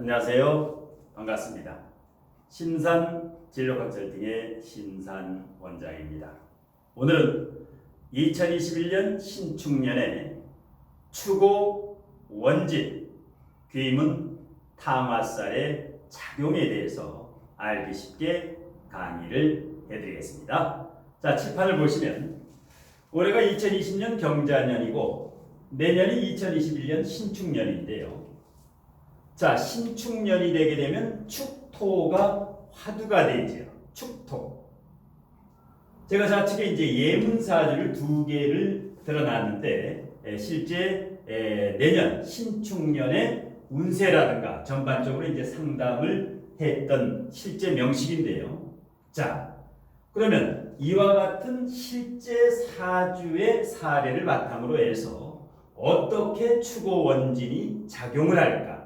안녕하세요. 반갑습니다. 신산 진로 컨설팅의 신산 원장입니다. 오늘은 2021년 신축년의 추고 원진 귀문 탕화살의 작용에 대해서 알기 쉽게 강의를 해드리겠습니다. 자, 칠판을 보시면 올해가 2020년 경자년이고 내년이 2021년 신축년인데요. 자, 신축년이 되게 되면 축토가 화두가 되죠. 축토. 제가 좌측에 이제 예문사주를 두 개를 드러놨는데 실제 내년 신축년의 운세라든가 전반적으로 이제 상담을 했던 실제 명식인데요. 자, 그러면 이와 같은 실제 사주의 사례를 바탕으로 해서 어떻게 추고 원진이 작용을 할까?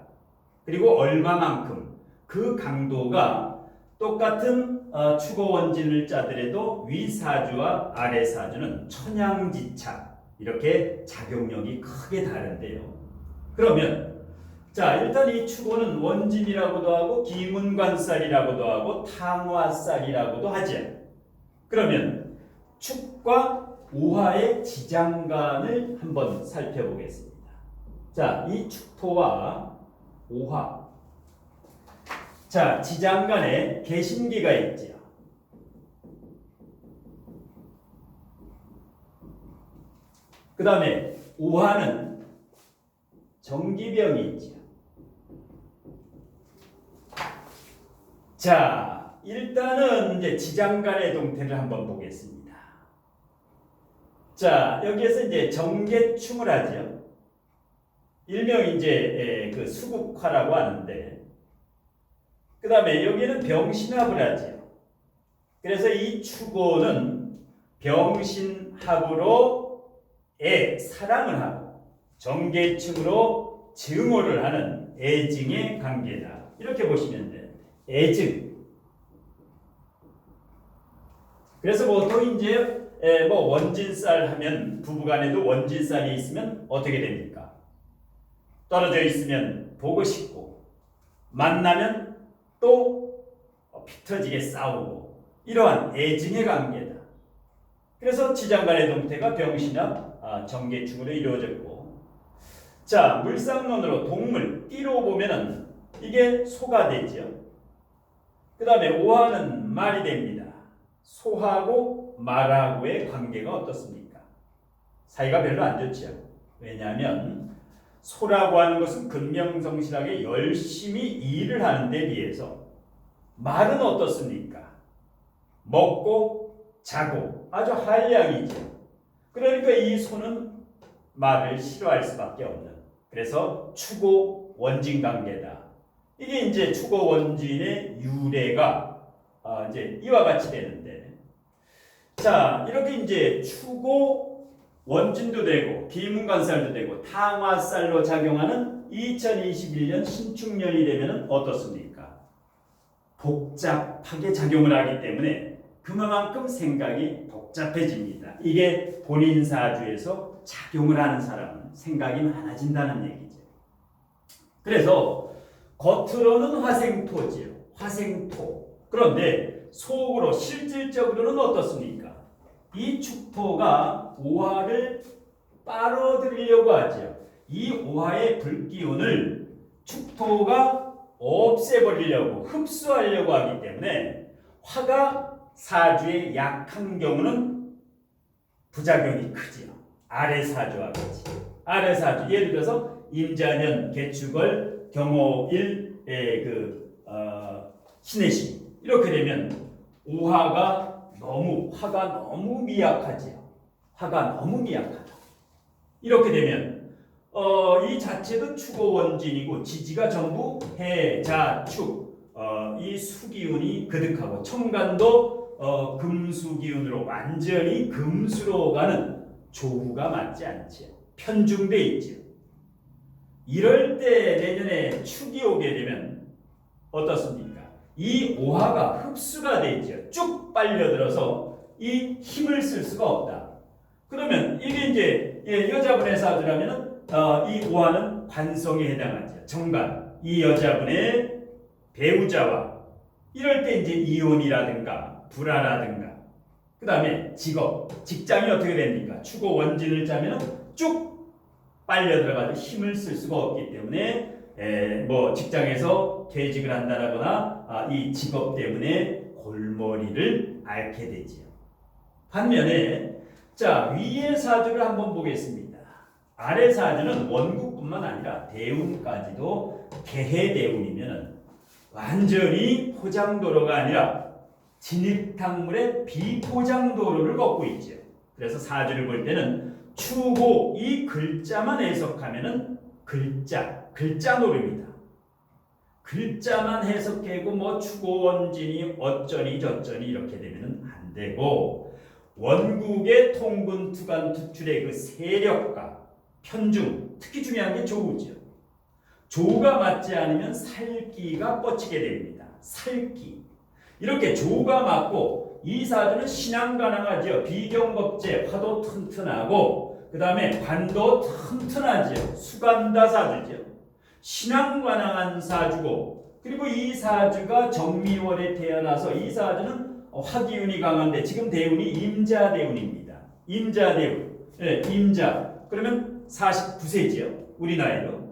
그리고 얼마만큼 그 강도가 똑같은 추고 원진을 짜더라도 위 사주와 아래 사주는 천양지차 이렇게 작용력이 크게 다른데요. 그러면 자, 일단 이 추고는 원진이라고도 하고 기문관살이라고도 하고 탕화살이라고도 하죠. 그러면 축과 오화의 지장간을 한번 살펴보겠습니다. 자, 이 축토와 오화. 자, 지장간에 개신기가 있죠. 그 다음에 오화는 정기병이 있죠. 자, 일단은 이제 지장간의 동태를 한번 보겠습니다. 자, 여기에서 이제 정계충을 하죠. 일명 이제 그 수국화라고 하는데, 그 다음에 여기는 병신합을 하죠. 그래서 이 추고는 병신합으로 사랑을 하고 정계충으로 증오를 하는 애증의 관계다. 이렇게 보시면 돼요. 애증. 그래서 보통 이제 뭐 원진살 하면 부부간에도 원진살이 있으면 어떻게 됩니까? 떨어져 있으면 보고 싶고 만나면 또 피 터지게 싸우고 이러한 애증의 관계다. 그래서 지장간의 동태가 병신합 정계충으로 이루어졌고, 자, 물상론으로 동물 띠로 보면은 이게 소가 되죠. 그 다음에 오화는 말이 됩니다. 소하고 말하고의 관계가 어떻습니까? 사이가 별로 안 좋죠. 왜냐하면 소라고 하는 것은 근명성실하게 열심히 일을 하는 데 비해서 말은 어떻습니까? 먹고 자고 아주 한량이죠. 그러니까 이 소는 말을 싫어할 수밖에 없는, 그래서 추고 원진 관계다. 이게 이제 추고 원진의 유래가 이제 이와 같이 되는데, 자, 이렇게 이제 추고 원진도 되고 기문관살도 되고 탕화살로 작용하는 2021년 신축년이 되면 어떻습니까? 복잡하게 작용을 하기 때문에 그만큼 생각이 복잡해집니다. 이게 본인 사주에서 작용을 하는 사람은 생각이 많아진다는 얘기죠. 그래서 겉으로는 화생토지요. 화생토. 그런데 속으로 실질적으로는 어떻습니까? 이 축토가 오화를 빨아들이려고 하죠. 이 오화의 불기운을 축토가 없애버리려고 흡수하려고 하기 때문에 화가 사주에 약한 경우는 부작용이 크지요. 아래 사주와 같이. 아래 사주, 예를 들어서 임자년, 개축월, 경호일, 신해신 이렇게 되면 오화가 화가 너무 미약하지요. 화가 너무 미약하다. 이렇게 되면 이 자체도 추고 원진이고 지지가 전부 해, 자, 축, 이 수기운이 그득하고 천간도 금수기운으로 완전히 금수로 가는 조후가 맞지 않죠. 편중돼 있죠. 이럴 때 내년에 축이 오게 되면 어떻습니까? 이 오화가 흡수가 되죠. 쭉 빨려들어서 이 힘을 쓸 수가 없다. 그러면 이게 이제 여자분의 사주라면은 이 오화는 관성에 해당하죠. 정관. 이 여자분의 배우자와 이럴 때 이제 이혼이라든가 불화라든가 그 다음에 직업, 직장이 어떻게 됩니까? 추고 원진을 짜면 쭉 빨려 들어가서 힘을 쓸 수가 없기 때문에 뭐 직장에서 퇴직을 한다거나 이 직업 때문에 골머리를 앓게 되지요. 반면에 자 위의 사주를 한번 보겠습니다. 아래 사주는 원국뿐만 아니라 대운까지도 개해대운이면 완전히 포장도로가 아니라 진입탕물의 비포장도로를 걷고 있죠. 그래서 사주를 볼 때는 추고 이 글자만 해석하면은 글자 노름이다. 글자만 해석하고 뭐 추고 원진이 어쩌니 저쩌니 이렇게 되면은 안 되고 원국의 통분 투간 투출의 그 세력과 편중 특히 중요한 게 조우죠. 조가 맞지 않으면 살기가 뻗치게 됩니다. 살기. 이렇게 조가 맞고 이 사주는 신앙가능하죠. 비경겁제 화도 튼튼하고 그 다음에 관도 튼튼하죠. 수간다 사주죠. 신앙가능한 사주고 그리고 이 사주가 정미월에 태어나서 이 사주는 화기운이 강한데 지금 대운이 임자대운입니다. 임자대운. 네, 임자. 그러면 49세지요. 우리 나이로.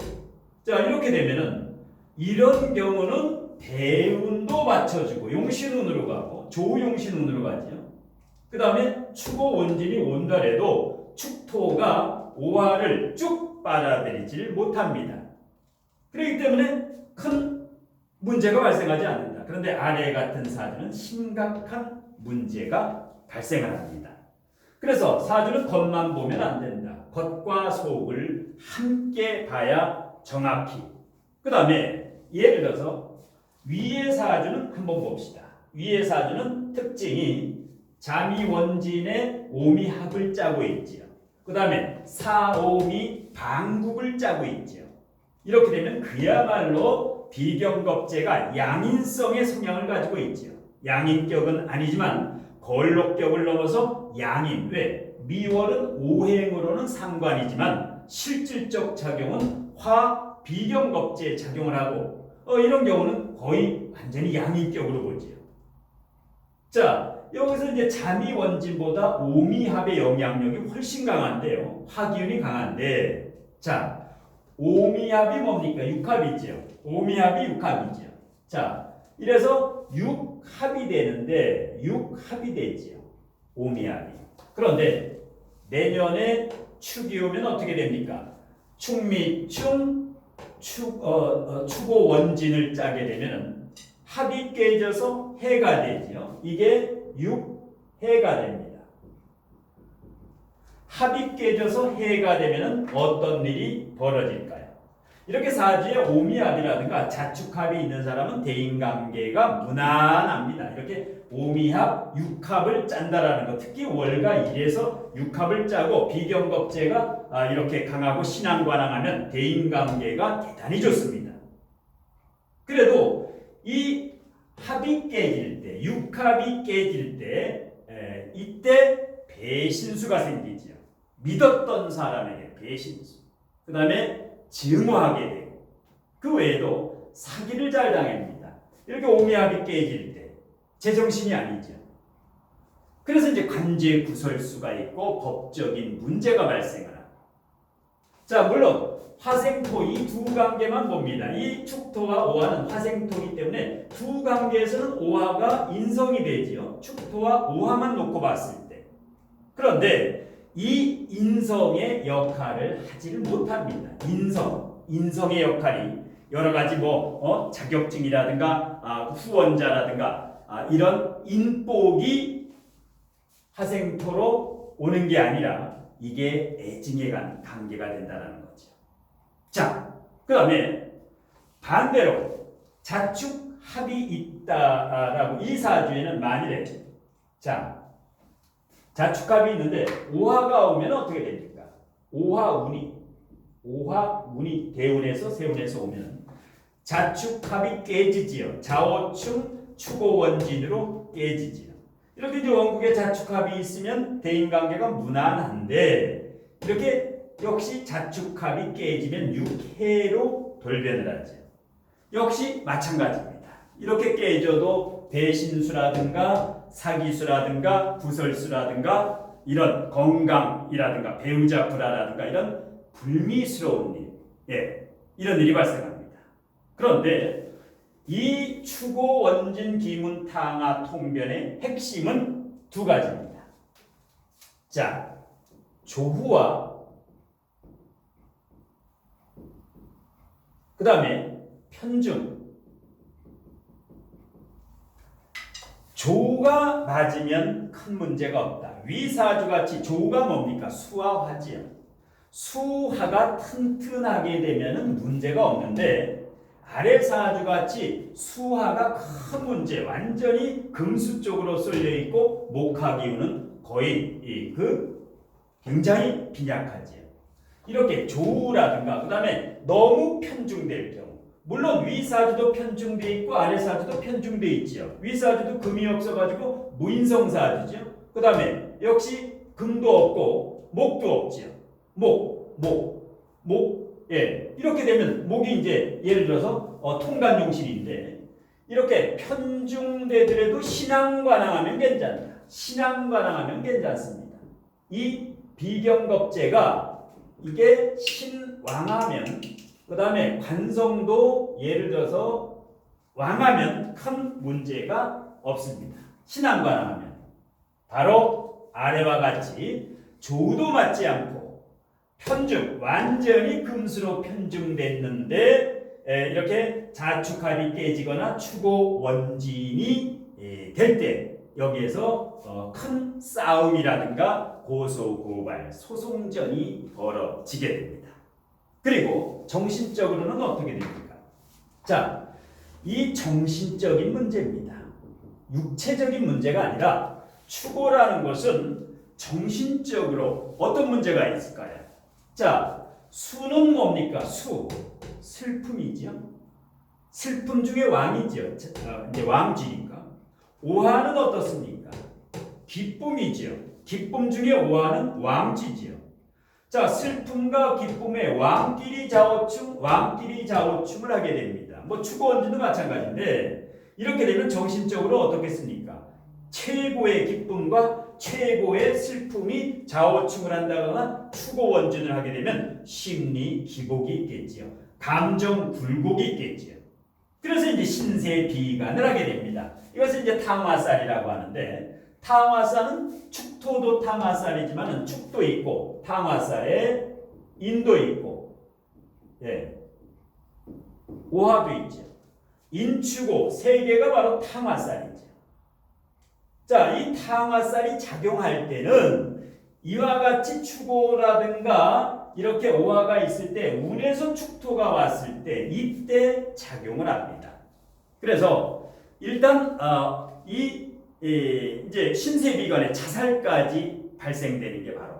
자 이렇게 되면은 이런 경우는 대운도 맞춰주고 용신운으로 가고 조용신운으로 가죠. 그 다음에 추고 원진이 온달에도 축토가 오화를 쭉 빨아들이질 못합니다. 그렇기 때문에 큰 문제가 발생하지 않는다. 그런데 아래 같은 사주는 심각한 문제가 발생을 합니다. 그래서 사주는 겉만 보면 안 된다. 겉과 속을 함께 봐야 정확히. 그 다음에 예를 들어서 위의 사주는 한번 봅시다. 위의 사주는 특징이 자미원진의 오미합을 짜고 있지요. 그 다음에 사오미 방국을 짜고 있지요. 이렇게 되면 그야말로 비경겁제가 양인성의 성향을 가지고 있지요. 양인격은 아니지만 걸록격을 넘어서 양인. 왜? 미월은 오행으로는 상관이지만 실질적 작용은 화 비경겁제에 작용을 하고 이런 경우는 거의 완전히 양인격으로 보지요. 자 여기서 이제 자미원진보다 오미합의 영향력이 훨씬 강한데요. 화기운이 강한데 자 오미합이 뭡니까? 육합이죠. 오미합이 육합이죠. 자 이래서 육합이 되는데 육합이 되지요. 오미합이. 그런데 내년에 축이 오면 어떻게 됩니까? 축미충 추고 원진을 짜게 되면 합이 깨져서 해가 되지요. 이게 육해가 됩니다. 합이 깨져서 해가 되면 어떤 일이 벌어질까요? 이렇게 사주에 오미합이라든가 자축합이 있는 사람은 대인관계가 무난합니다. 이렇게 오미합, 육합을 짠다라는 것. 특히 월과 일에서 육합을 짜고 비경겁제가 이렇게 강하고 신앙관항하면 대인관계가 대단히 좋습니다. 그래도 이 합이 깨질 때, 육합이 깨질 때 이때 배신수가 생기죠. 믿었던 사람에게 배신수. 그 다음에 증오하게 되고 그 외에도 사기를 잘 당합니다. 이렇게 오미합이 깨질 때 제정신이 아니죠. 그래서 이제 관제 구설수가 있고 법적인 문제가 발생을 합니다. 자 물론 화생토 이 두 관계만 봅니다. 이 축토와 오화는 화생토이기 때문에 두 관계에서는 오화가 인성이 되지요. 축토와 오화만 놓고 봤을 때. 그런데 이 인성의 역할을 하지를 못합니다. 인성의 역할이 여러 가지 자격증이라든가 후원자라든가 이런 인복이 화생토로 오는 게 아니라 이게 애증의 관계가 된다는 거죠. 자, 그 다음에 반대로 자축합이 있다라고 이 사주에는 만일에 자축합이 있는데 오화가 오면 어떻게 됩니까? 오화운이 대운에서 세운에서 오면 자축합이 깨지지요. 자오충 추고원진으로 깨지지요. 이렇게 이제 원국에 자축합이 있으면 대인관계가 무난한데 이렇게 역시 자축합이 깨지면 육해로 돌변을 하죠. 역시 마찬가지입니다. 이렇게 깨져도 대신수라든가 사기수라든가 구설수라든가 이런 건강이라든가 배우자 불화라든가 이런 불미스러운 일, 예, 이런 일이 발생합니다. 그런데 이 추고 원진 기문 탕화 통변의 핵심은 두 가지입니다. 자, 조후와 그 다음에 편중. 조가 맞으면 큰 문제가 없다. 위사주같이 조가 뭡니까? 수와 화지요. 수화가 튼튼하게 되면 문제가 없는데 아래사주같이 수화가 큰 문제, 완전히 금수 쪽으로 쏠려 있고 목화 기운은 거의 굉장히 빈약하지요. 이렇게 조우라든가 그 다음에 너무 편중될 경우, 물론 위사주도 편중돼 있고 아래사주도 편중돼 있지요. 위사주도 금이 없어가지고 무인성사주죠. 그 다음에 역시 금도 없고 목도 없지요. 예, 이렇게 되면 목이 이제 예를 들어서 통간용신인데 이렇게 편중되더라도 신앙관항하면 괜찮다. 신앙관항하면 괜찮습니다. 이 비경겁제가 이게 신왕하면 그 다음에 관성도 예를 들어서 왕하면 큰 문제가 없습니다. 신앙관항하면 바로 아래와 같이 조도 맞지 않고 편중, 완전히 금수로 편중됐는데 이렇게 자축합이 깨지거나 추고 원진이 될 때 여기에서 큰 싸움이라든가 고소, 고발, 소송전이 벌어지게 됩니다. 그리고 정신적으로는 어떻게 됩니까? 자, 이 정신적인 문제입니다. 육체적인 문제가 아니라 추고라는 것은 정신적으로 어떤 문제가 있을까요? 자, 수는 뭡니까? 수, 슬픔이죠. 슬픔 중에 왕이죠. 이제 왕쥐니까. 오화는 어떻습니까? 기쁨이죠. 기쁨 중에 오화는 왕쥐지요. 자, 슬픔과 기쁨의 왕끼리 좌우충을 하게 됩니다. 뭐 추고원진도 마찬가지인데 이렇게 되면 정신적으로 어떻겠습니까? 최고의 기쁨과 최고의 슬픔이 좌우충을 한다거나 추고원진을 하게 되면 심리 기복이 있겠지요. 감정 굴곡이 있겠지요. 그래서 이제 신세 비관을 하게 됩니다. 이것을 이제 탕화살이라고 하는데 탕화살은 축토도 탕화살이지만 축도 있고 탕화살에 인도 있고 예, 오화도 있죠. 인추고 세 개가 바로 탕화살이죠. 자, 이 탕화살이 작용할 때는 이와 같이 추고라든가 이렇게 오화가 있을 때 운에서 축토가 왔을 때 이때 작용을 합니다. 그래서 일단 이제 신세비관의 자살까지 발생되는 게 바로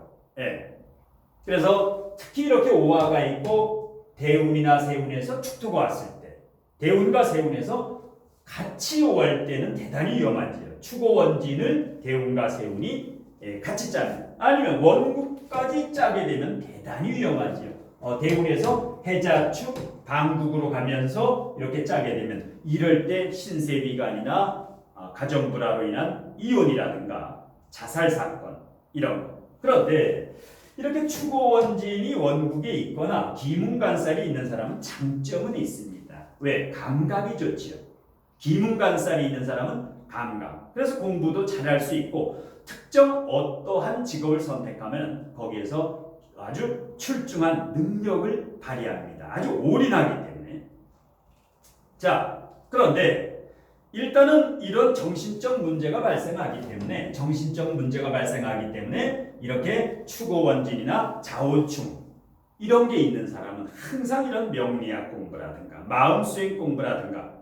그래서 특히 이렇게 오화가 있고 대운이나 세운에서 축토가 왔을 때 대운과 세운에서 같이 오할 때는 대단히 위험하지요. 추고원진을 대운과 세운이 같이 짜면 아니면 원국까지 짜게 되면 대단히 위험하지요. 대운에서 해자축 방국으로 가면서 이렇게 짜게 되면 이럴 때 신세비관이나 가정불화로 인한 이혼이라든가 자살 사건 이런 거. 그런데 이렇게 추고원진이 원국에 있거나 기문간살이 있는 사람은 장점은 있습니다. 왜? 감각이 좋지요. 기문간살이 있는 사람은 감각. 그래서 공부도 잘할 수 있고 특정 어떠한 직업을 선택하면 거기에서 아주 출중한 능력을 발휘합니다. 아주 올인하기 때문에. 자, 그런데 일단은 이런 정신적 문제가 발생하기 때문에 이렇게 추고원진이나 좌우충 이런 게 있는 사람은 항상 이런 명리학 공부라든가 마음수행 공부라든가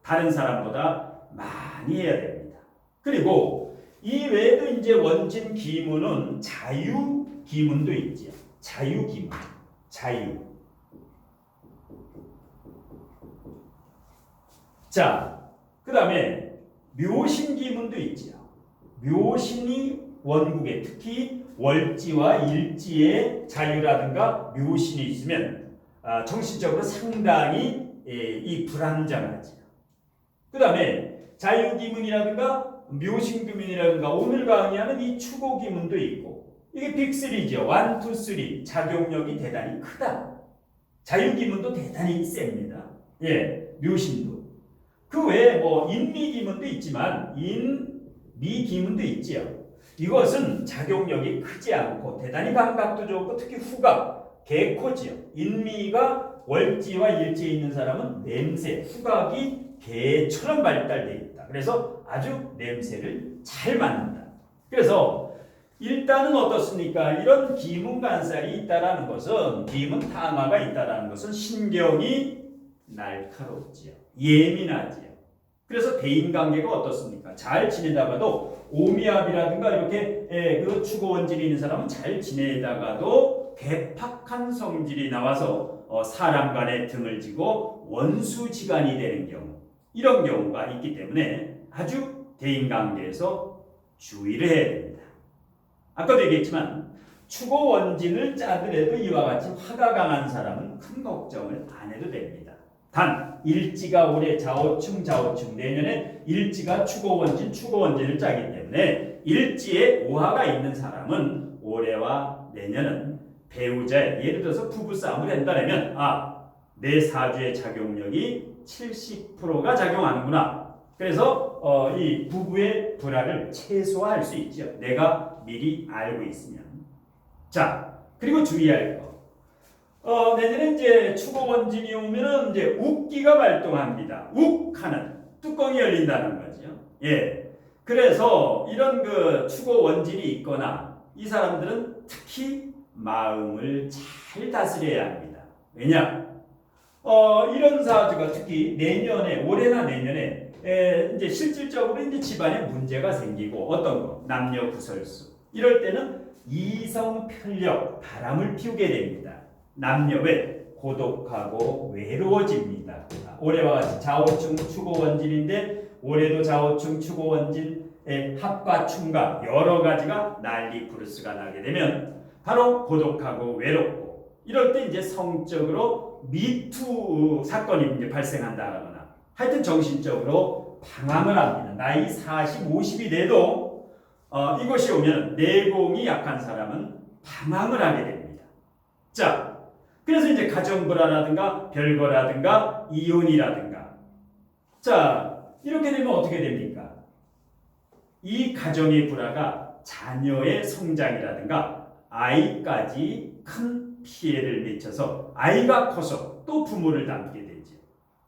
다른 사람보다 많이 해야 됩니다. 그리고 이 외에도 이제 원진 기문은 자유 기문도 있죠. 자유 기문, 자유. 자, 그 다음에 묘신 기문도 있죠. 묘신이 원국에 특히 월지와 일지의 자유라든가 묘신이 있으면 정신적으로 상당히 이 불안정하지. 그 다음에 자유기문이라든가 묘신기문이라든가 오늘 강의하는 이 추고기문도 있고 이게 빅3죠. 1, 2, 3 작용력이 대단히 크다. 자유기문도 대단히 셉니다. 예, 묘신도. 그 외에 뭐 인미기문도 있지만 인미기문도 있지요. 이것은 작용력이 크지 않고 대단히 감각도 좋고 특히 후각, 개코지요. 인미가 월지와 일지에 있는 사람은 냄새, 후각이 개처럼 발달되어 있다. 그래서 아주 냄새를 잘 맡는다. 그래서 일단은 어떻습니까? 이런 기문간살이 있다라는 것은 기문탕화가 있다라는 것은 신경이 날카롭지요. 예민하지요. 그래서 대인관계가 어떻습니까? 잘 지내다가도 오미압이라든가 이렇게 그 추고원질이 있는 사람은 잘 지내다가도 괴팍한 성질이 나와서 사람 간의 등을 지고 원수지간이 되는 경우 이런 경우가 있기 때문에 아주 대인관계에서 주의를 해야 됩니다. 아까도 얘기했지만 추고원진을 짜더라도 이와 같이 화가 강한 사람은 큰 걱정을 안 해도 됩니다. 단 일지가 올해 좌우충 내년에 일지가 추고원진을 짜기 때문에 일지에 오화가 있는 사람은 올해와 내년은 배우자의 예를 들어서 부부싸움을 한다면 내 사주의 작용력이 70%가 작용하는구나. 그래서 이 부부의 불화를 최소화할 수 있죠. 내가 미리 알고 있으면. 자, 그리고 주의할 거. 내년에 이제 추고원진이 오면은 이제 욱기가 발동합니다. 욱하는 뚜껑이 열린다는 거죠. 예. 그래서 이런 그 추고원진이 있거나 이 사람들은 특히 마음을 잘 다스려야 합니다. 왜냐? 이런 사주가 특히 올해나 내년에 이제 실질적으로 이제 집안에 문제가 생기고 어떤 거 남녀 구설수 이럴 때는 이성 편력 바람을 피우게 됩니다. 남녀 왜 고독하고 외로워집니다. 올해와 같이 좌우충 추고원진인데 올해도 좌우충 추고원진의 합과 충과 여러 가지가 난리 부르스가 나게 되면 바로 고독하고 외롭고 이럴 때 이제 성적으로 미투 사건이 이제 발생한다거나 하여튼 정신적으로 방황을 합니다. 나이 40, 50이 돼도 이것이 오면 내공이 약한 사람은 방황을 하게 됩니다. 자, 그래서 이제 가정불화라든가 별거라든가 이혼이라든가 자, 이렇게 되면 어떻게 됩니까? 이 가정의 불화가 자녀의 성장이라든가 아이까지 큰 피해를 미쳐서 아이가 커서 또 부모를 닮게 되죠.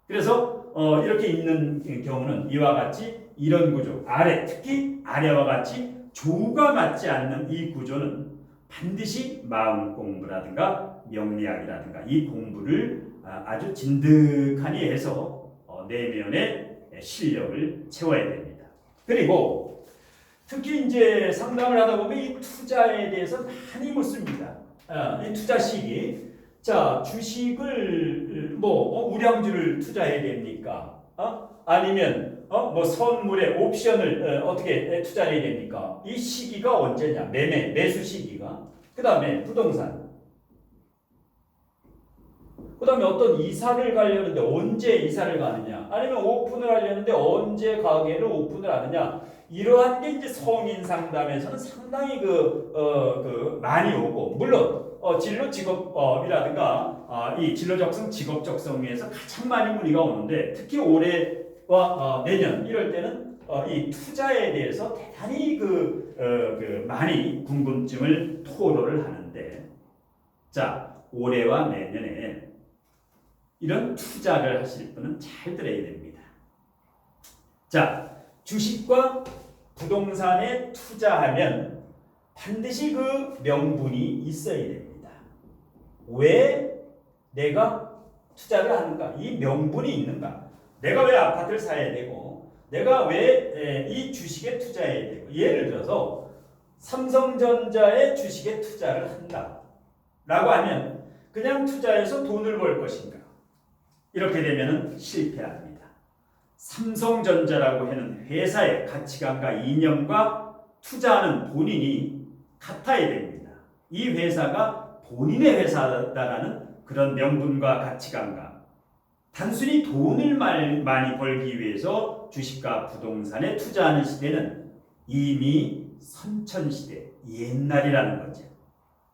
그래서 이렇게 있는 경우는 이와 같이 이런 구조 특히 아래와 같이 조가 맞지 않는 이 구조는 반드시 마음 공부라든가 명리학이라든가 이 공부를 아주 진득하니 해서 내면의 실력을 채워야 됩니다. 그리고 특히 이제 상담을 하다 보면 이 투자에 대해서 많이 묻습니다. 이 투자 시기. 자, 주식을 우량주를 투자해야 됩니까? 아니면 뭐 선물에 옵션을 어떻게 투자해야 됩니까? 이 시기가 언제냐? 매수 시기가. 그다음에 부동산. 그다음에 어떤 이사를 가려는데 언제 이사를 가느냐? 아니면 오픈을 하려는데 언제 가게를 오픈을 하느냐? 이러한 게 이제 성인 상담에서는 상당히 많이 오고 물론 진로 직업이라든가 이 진로 적성 직업 적성에서 가장 많이 문의가 오는데 특히 올해와 내년 이럴 때는 이 투자에 대해서 대단히 많이 궁금증을 토로를 하는데 자 올해와 내년에 이런 투자를 하실 분은 잘 들어야 됩니다. 자 주식과 부동산에 투자하면 반드시 그 명분이 있어야 됩니다. 왜 내가 투자를 하는가? 이 명분이 있는가? 내가 왜 아파트를 사야 되고 내가 왜 이 주식에 투자해야 되고 예를 들어서 삼성전자의 주식에 투자를 한다 라고 하면 그냥 투자해서 돈을 벌 것인가? 이렇게 되면 실패합니다. 삼성전자라고 하는 회사의 가치관과 이념과 투자하는 본인이 같아야 됩니다. 이 회사가 본인의 회사다라는 그런 명분과 가치관과 단순히 돈을 많이 벌기 위해서 주식과 부동산에 투자하는 시대는 이미 선천시대, 옛날이라는 거죠.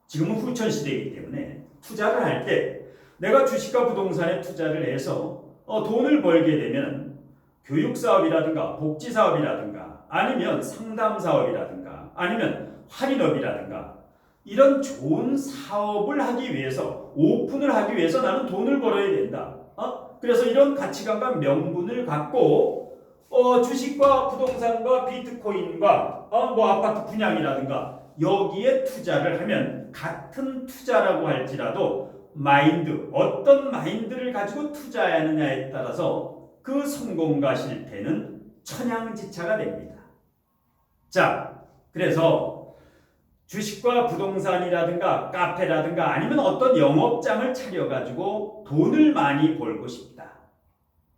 지금은 후천시대이기 때문에 투자를 할 때 내가 주식과 부동산에 투자를 해서 돈을 벌게 되면 교육사업이라든가 복지사업이라든가 아니면 상담사업이라든가 아니면 할인업이라든가 이런 좋은 사업을 하기 위해서 오픈을 하기 위해서 나는 돈을 벌어야 된다. 그래서 이런 가치관과 명분을 갖고 주식과 부동산과 비트코인과 아파트 분양이라든가 여기에 투자를 하면 같은 투자라고 할지라도 어떤 마인드를 가지고 투자하느냐에 따라서 그 성공과 실패는 천양지차가 됩니다. 자, 그래서 주식과 부동산이라든가 카페라든가 아니면 어떤 영업장을 차려가지고 돈을 많이 벌고 싶다.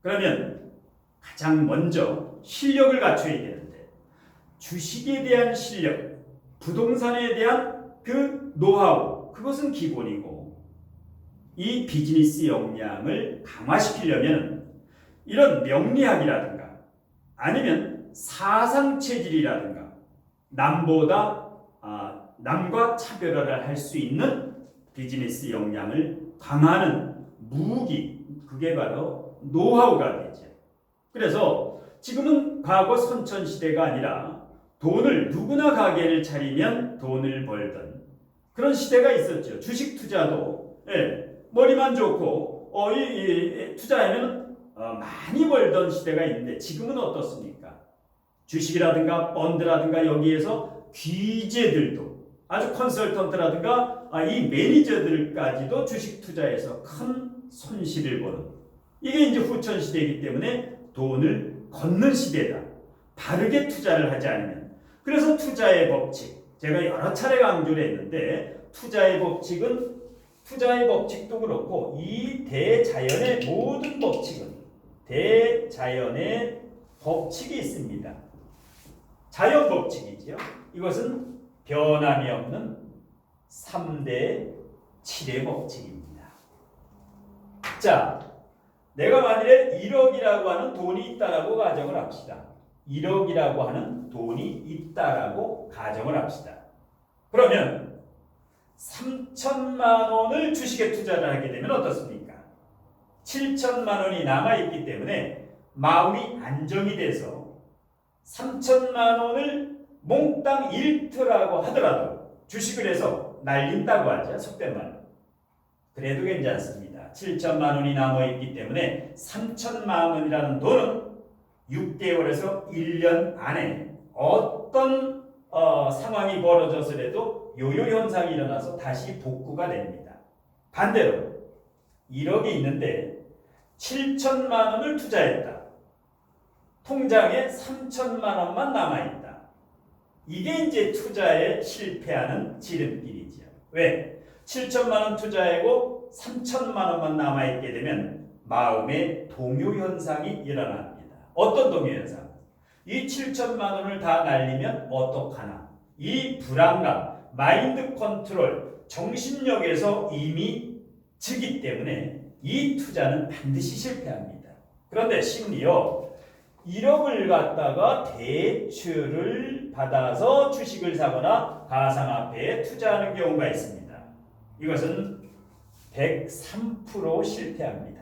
그러면 가장 먼저 실력을 갖춰야 되는데 주식에 대한 실력, 부동산에 대한 그 노하우, 그것은 기본이고 이 비즈니스 역량을 강화시키려면 이런 명리학이라든가 아니면 사상체질이라든가 남과 차별화를 할 수 있는 비즈니스 역량을 강화하는 무기, 그게 바로 노하우가 되죠. 그래서 지금은 과거 선천시대가 아니라 돈을 누구나 가게를 차리면 돈을 벌던 그런 시대가 있었죠. 주식 투자도 머리만 좋고 투자하면 많이 벌던 시대가 있는데 지금은 어떻습니까? 주식이라든가 펀드라든가 여기에서 귀재들도 아주 컨설턴트라든가 이 매니저들까지도 주식 투자에서 큰 손실을 보는 이게 이제 후천 시대이기 때문에 돈을 걷는 시대다. 바르게 투자를 하지 않으면. 그래서 투자의 법칙 제가 여러 차례 강조를 했는데 투자의 법칙도 그렇고 이 대자연의 모든 법칙은 대자연의 법칙이 있습니다. 자연 법칙이지요. 이것은 변함이 없는 3대 7의 법칙입니다. 자, 내가 만일에 1억이라고 하는 돈이 있다라고 가정을 합시다. 1억이라고 하는 돈이 있다라고 가정을 합시다. 그러면 3천만 원을 주식에 투자를 하게 되면 어떻습니까? 7천만 원이 남아있기 때문에 마음이 안정이 돼서 3천만 원을 몽땅 잃더라고 하더라도 주식을 해서 날린다고 하죠. 속된 말로. 그래도 괜찮습니다. 7천만 원이 남아있기 때문에 3천만 원이라는 돈은 6개월에서 1년 안에 어떤 상황이 벌어져서라도 요요 현상이 일어나서 다시 복구가 됩니다. 반대로 1억이 있는데 7천만 원을 투자했다. 통장에 3천만 원만 남아있다. 이게 이제 투자에 실패하는 지름길이죠. 왜? 7천만 원 투자하고 3천만 원만 남아있게 되면 마음의 동요 현상이 일어납니다. 어떤 동요 현상? 이 7천만 원을 다 날리면 어떡하나? 이 불안감, 마인드 컨트롤, 정신력에서 이미 지기 때문에 이 투자는 반드시 실패합니다. 그런데 심리어 1억을 갖다가 대출을 받아서 주식을 사거나 가상화폐에 투자하는 경우가 있습니다. 이것은 103% 실패합니다.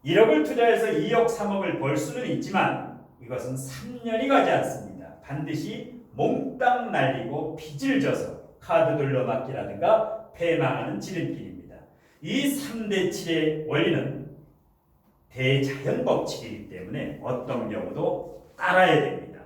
1억을 투자해서 2억, 3억을 벌 수는 있지만 이것은 3년이 가지 않습니다. 반드시 몽땅 날리고 빚을 져서 카드 돌려막기라든가 패망하는 지름길입니다. 이 3대 7의 원리는 대자연 법칙이기 때문에 어떤 경우도 따라야 됩니다.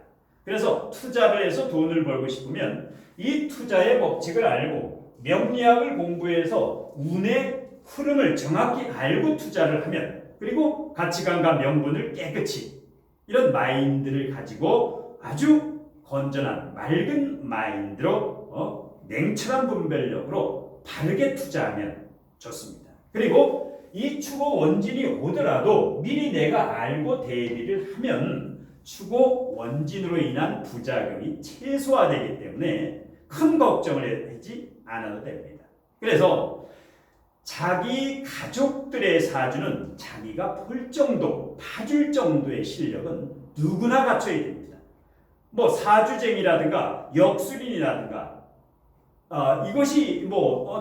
그래서 투자를 해서 돈을 벌고 싶으면 이 투자의 법칙을 알고 명리학을 공부해서 운의 흐름을 정확히 알고 투자를 하면 그리고 가치관과 명분을 깨끗이 이런 마인드를 가지고 아주 건전한 맑은 마인드로 냉철한 분별력으로 바르게 투자하면 좋습니다. 그리고 이 추고 원진이 오더라도 미리 내가 알고 대비를 하면 추고 원진으로 인한 부작용이 최소화되기 때문에 큰 걱정을 하지 않아도 됩니다. 그래서 자기 가족들의 사주는 자기가 볼 정도, 봐줄 정도의 실력은 누구나 갖춰야 됩니다. 뭐 사주쟁이라든가 역술인이라든가 이것이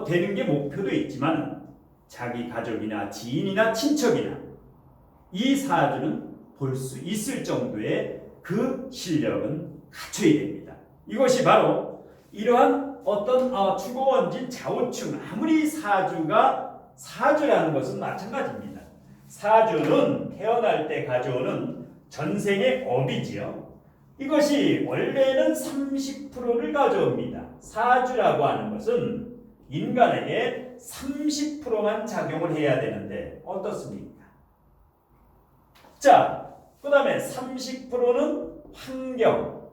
되는 게 목표도 있지만 자기 가족이나 지인이나 친척이나 이 사주는 볼 수 있을 정도의 그 실력은 갖춰야 됩니다. 이것이 바로 이러한 어떤 주거원진 좌우충, 아무리 사주라는 것은 마찬가지입니다. 사주는 태어날 때 가져오는 전생의 업이지요. 이것이 원래는 30%를 가져옵니다. 사주라고 하는 것은 인간에게 30%만 작용을 해야 되는데 어떻습니까? 자, 그 다음에 30%는 환경,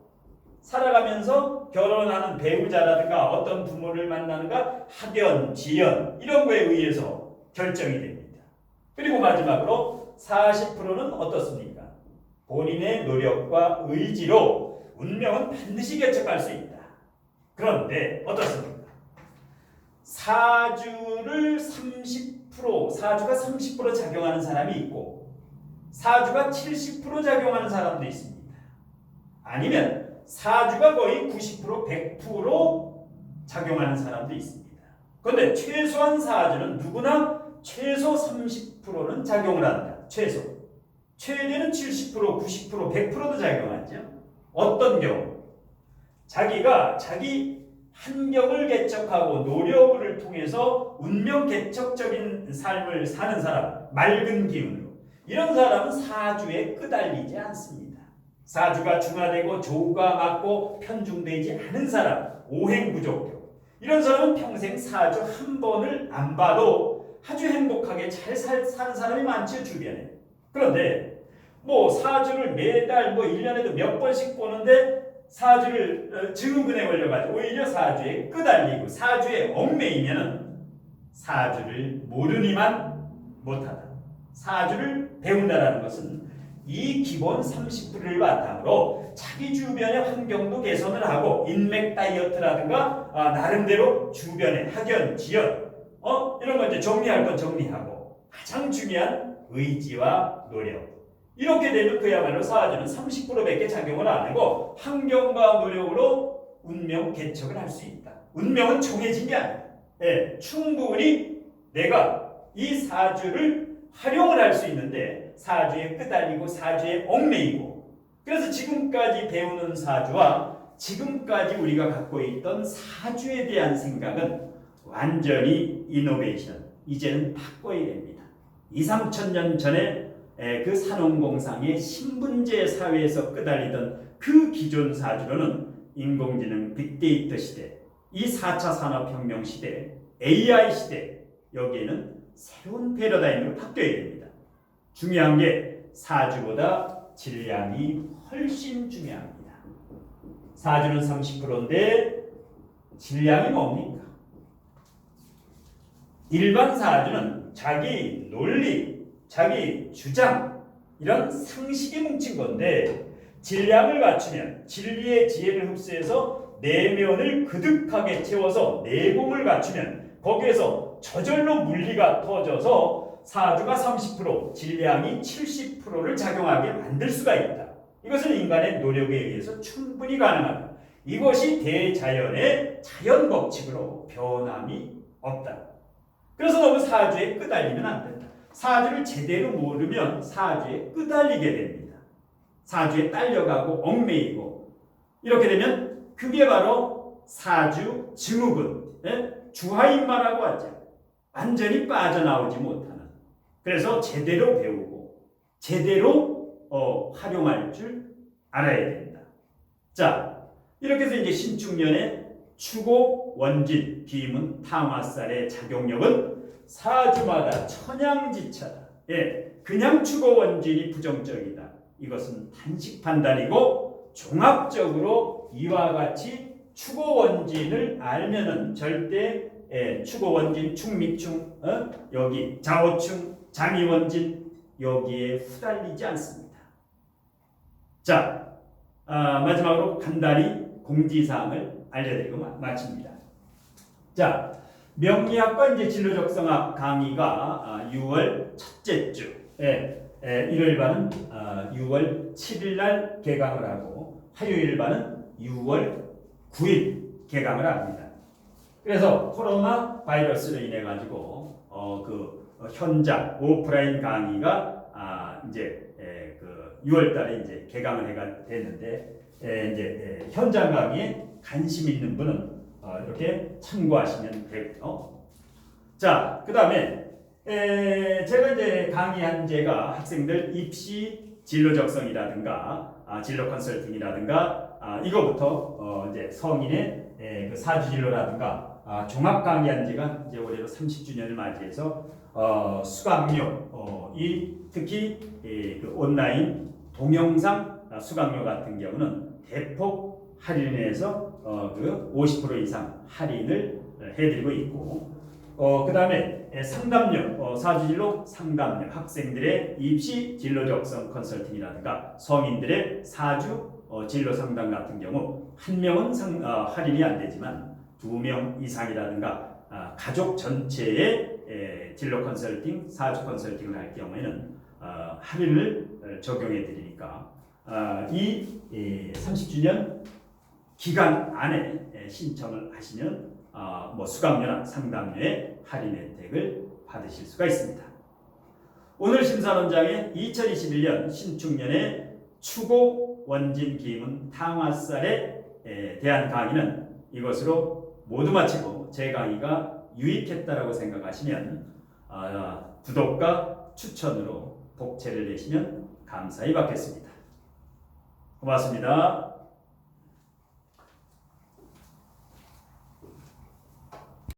살아가면서 결혼하는 배우자라든가 어떤 부모를 만나는가, 학연, 지연 이런 거에 의해서 결정이 됩니다. 그리고 마지막으로 40%는 어떻습니까? 본인의 노력과 의지로 운명은 반드시 개척할 수 있다. 그런데 어떻습니까? 사주가 30% 작용하는 사람이 있고 사주가 70% 작용하는 사람도 있습니다. 아니면 사주가 거의 90%, 100% 작용하는 사람도 있습니다. 그런데 최소한 사주는 누구나 최소 30%는 작용을 한다. 최대는 70%, 90%, 100%도 작용하죠. 어떤 경우? 자기가 자기 환경을 개척하고 노력을 통해서 운명 개척적인 삶을 사는 사람, 맑은 기운으로. 이런 사람은 사주에 끄달리지 않습니다. 사주가 중화되고 조우가 맞고 편중되지 않은 사람, 오행부족교. 이런 사람은 평생 사주 한 번을 안 봐도 아주 행복하게 잘 사는 사람이 많죠, 주변에. 그런데 사주를 매달 1년에도 몇 번씩 보는데 사주를 증후군에 걸려가지고 오히려 사주에 끄달리고 사주에 얽매이면은 사주를 모르니만 못하다. 사주를 배운다라는 것은 이 기본 30%를 바탕으로 자기 주변의 환경도 개선을 하고 인맥 다이어트라든가 나름대로 주변의 학연, 지연 이런 거 이제 정리할 건 정리하고 가장 중요한 의지와 노력. 이렇게 되면 그야말로 사주는 30%밖에 작용을 안 하고 환경과 노력으로 운명 개척을 할 수 있다. 운명은 정해진 게 아니야. 충분히 내가 이 사주를 활용을 할 수 있는데 사주에 끄달리고 사주에 얽매이고 그래서 지금까지 배우는 사주와 지금까지 우리가 갖고 있던 사주에 대한 생각은 완전히 이노베이션, 이제는 바꿔야 됩니다. 2,3,000년 전에 그 산업공상의 신분제 사회에서 끄달리던 그 기존 사주로는 인공지능 빅데이터 시대, 이 4차 산업혁명 시대, AI 시대, 여기에는 새로운 패러다임으로 바뀌어야 됩니다. 중요한 게 사주보다 질량이 훨씬 중요합니다. 사주는 30%인데 질량이 뭡니까? 일반 사주는 자기 논리, 자기 주장 이런 상식에 뭉친 건데 질량을 갖추면 진리의 지혜를 흡수해서 내면을 그득하게 채워서 내공을 갖추면 거기에서 저절로 물리가 터져서 사주가 30%, 질량이 70%를 작용하게 만들 수가 있다. 이것은 인간의 노력에 의해서 충분히 가능하다. 이것이 대자연의 자연 법칙으로 변함이 없다. 그래서 너무 사주에 끄달리면 안 된다. 사주를 제대로 모르면 사주에 끄달리게 됩니다. 사주에 딸려가고 얽매이고 이렇게 되면 그게 바로 사주 증후군, 주하인마라고 하죠. 완전히 빠져나오지 못하는. 그래서 제대로 배우고 제대로 활용할 줄 알아야 된다. 자, 이렇게 해서 이제 신축년의 추고 원진 비문 탐화살의 작용력은 사주마다 천양지차다. 그냥 추고 원진이 부정적이다. 이것은 단식 판단이고 종합적으로 이와 같이 추고 원진을 알면은 절대 추고 원진, 충미충, 여기 자오충, 장이 원진 여기에 후달리지 않습니다. 자, 마지막으로 간단히 공지사항을 알려드리고 마칩니다. 자, 명리학과 이제 진로적성학 강의가 6월 첫째 주에 일요일 반은 6월 7일 날 개강을 하고 화요일 반은 6월 9일 개강을 합니다. 그래서 코로나 바이러스로 인해 가지고 현장 오프라인 강의가 이제 그 6월 달에 이제 개강을 해가 됐는데 이제 현장 강의에 관심 있는 분은 이렇게 참고하시면 되고요. 자, 그다음에 제가 이제 강의한 제가 학생들 입시 진로 적성이라든가 진로 컨설팅이라든가 이거부터 이제 성인의 그 사주 진로라든가 종합 강의한 지가 이제 올해로 30주년을 맞이해서 수강료 특히 그 온라인 동영상 수강료 같은 경우는 대폭 할인해서 그 50% 이상 할인을 해드리고 있고 그다음에 상담료 사주진로 상담료 학생들의 입시 진로 적성 컨설팅이라든가 성인들의 사주 진로 상담 같은 경우 한 명은 할인이 안 되지만 2명 이상이라든가 가족 전체의 진로 컨설팅 사주 컨설팅을 할 경우에는 할인을 적용해 드리니까 이 30주년 기간 안에 신청을 하시면 뭐 수강료나 상담료의 할인 혜택을 받으실 수가 있습니다. 오늘 심사론장의 2021년 신축년의 추고 원진 기문 탕화살에 대한 강의는 이것으로 모두 마치고 제 강의가 유익했다라고 생각하시면 구독과 추천으로 복채를 내시면 감사히 받겠습니다. 고맙습니다.